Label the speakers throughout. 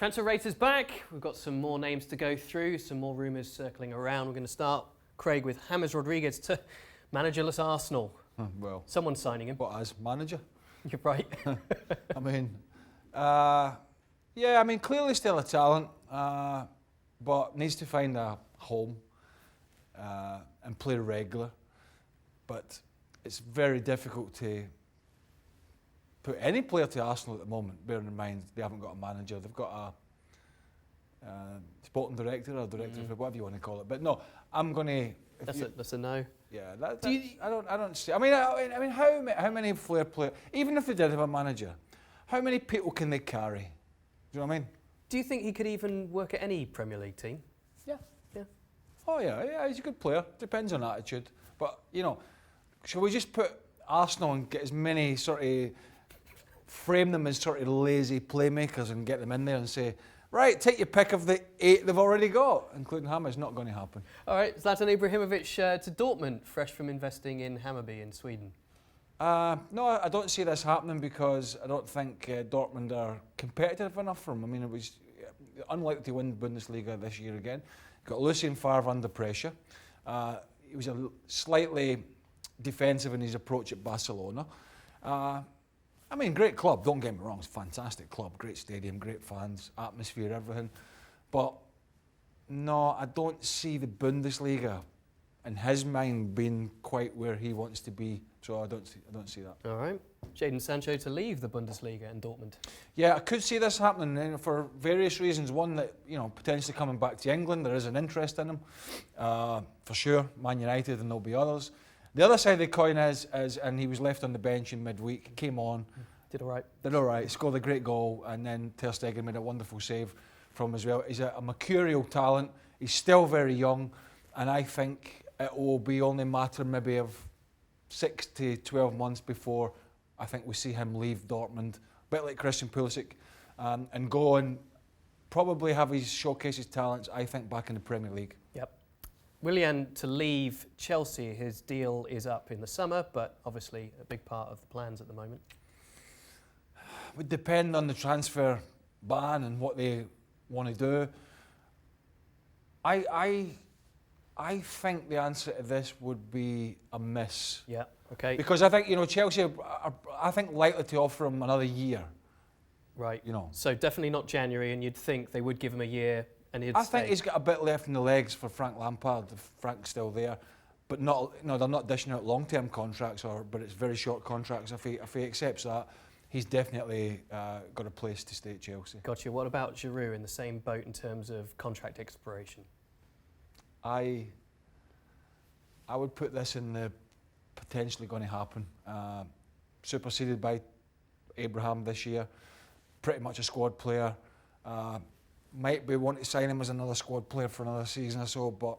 Speaker 1: Transfer Rate is back. We've got some more names to go through, some more rumours circling around. We're going to start, Craig, with James Rodriguez to managerless Arsenal.
Speaker 2: Well,
Speaker 1: someone's signing him.
Speaker 2: What, as manager?
Speaker 1: You're right.
Speaker 2: I mean, yeah, I mean, clearly still a talent, but needs to find a home and play regular. But it's very difficult to put any player to Arsenal at the moment, bearing in mind they haven't got a manager. They've got a sporting director or director, whatever you want to call it. But no, I'm going to.
Speaker 1: That's a no.
Speaker 2: Yeah, I don't see. I mean, how many flair players, even if they did have a manager, how many people can they carry? Do you know what I mean?
Speaker 1: Do you think he could even work at any Premier League team?
Speaker 2: Yeah.
Speaker 1: Yeah.
Speaker 2: Oh yeah, he's a good player. Depends on attitude. But you know, shall we just put Arsenal and get as many sort of frame them as sort of lazy playmakers and get them in there and say, right, take your pick of the 8 they've already got, including Hammer. It's not going to happen.
Speaker 1: All right, Zlatan Ibrahimovic to Dortmund, fresh from investing in Hammarby in Sweden.
Speaker 2: No, I don't see this happening because I don't think Dortmund are competitive enough for him. I mean, it was unlikely to win the Bundesliga this year again. Got Lucien Favre under pressure. He was slightly defensive in his approach at Barcelona. I mean, great club, don't get me wrong, it's a fantastic club, great stadium, great fans, atmosphere, everything. But no, I don't see the Bundesliga in his mind being quite where he wants to be, so I don't see that.
Speaker 1: All right. Jadon Sancho to leave the Bundesliga in Dortmund.
Speaker 2: Yeah, I could see this happening for various reasons. One, that potentially coming back to England, there is an interest in him, for sure. Man United, and there'll be others. The other side of the coin is, and he was left on the bench in midweek, came on.
Speaker 1: Did all right.
Speaker 2: Scored a great goal, and then Ter Stegen made a wonderful save from as well. He's a mercurial talent. He's still very young, and I think it will be only a matter maybe of 6 to 12 months before I think we see him leave Dortmund, a bit like Christian Pulisic, and go and probably have his showcase his talents, I think, back in the Premier League.
Speaker 1: Yep. Willian to leave Chelsea. His deal is up in the summer, but obviously a big part of the plans at the moment.
Speaker 2: It would depend on the transfer ban and what they want to do. I think the answer to this would be a miss.
Speaker 1: Yeah, okay.
Speaker 2: Because I think, Chelsea are likely to offer him another year.
Speaker 1: Right. So definitely not January, and you'd think they would give him a year and he'd stay.
Speaker 2: think he's got a bit left in the legs for Frank Lampard, if Frank's still there. But they're not dishing out long-term contracts, but it's very short contracts. If he accepts that, he's definitely got a place to stay at Chelsea.
Speaker 1: Gotcha. What about Giroud, in the same boat in terms of contract expiration?
Speaker 2: I would put this in the potentially going to happen. Superseded by Abraham this year, pretty much a squad player. Might be want to sign him as another squad player for another season or so, but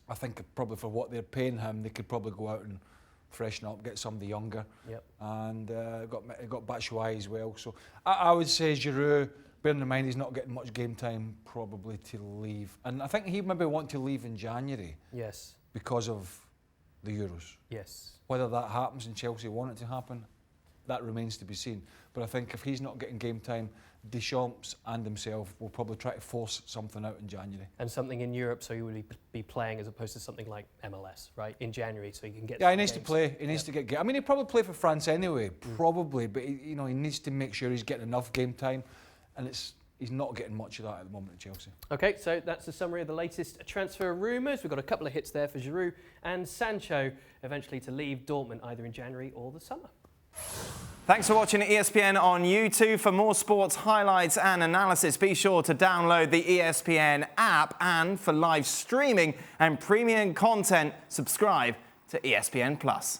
Speaker 2: I think probably for what they're paying him, they could probably go out and freshen up, get somebody younger.
Speaker 1: Yep. And
Speaker 2: got Batshuayi as well. So I would say Giroud, bearing in mind he's not getting much game time, probably to leave. And I think he maybe want to leave in January.
Speaker 1: Yes.
Speaker 2: Because of the Euros.
Speaker 1: Yes.
Speaker 2: Whether that happens and Chelsea want it to happen, that remains to be seen. But I think if he's not getting game time, Deschamps and himself will probably try to force something out in January.
Speaker 1: And something in Europe, so he would be playing as opposed to something like MLS, right? In January, so he can get.
Speaker 2: Yeah, he needs to play. He needs to get. I mean, he'd probably play for France anyway, probably. But he needs to make sure he's getting enough game time, and he's not getting much of that at the moment at Chelsea. Okay,
Speaker 1: so that's the summary of the latest transfer rumours. We've got a couple of hits there for Giroud and Sancho, eventually to leave Dortmund either in January or the summer.
Speaker 3: Thanks for watching ESPN on YouTube. For more sports highlights and analysis, be sure to download the ESPN app. And for live streaming and premium content, subscribe to ESPN+.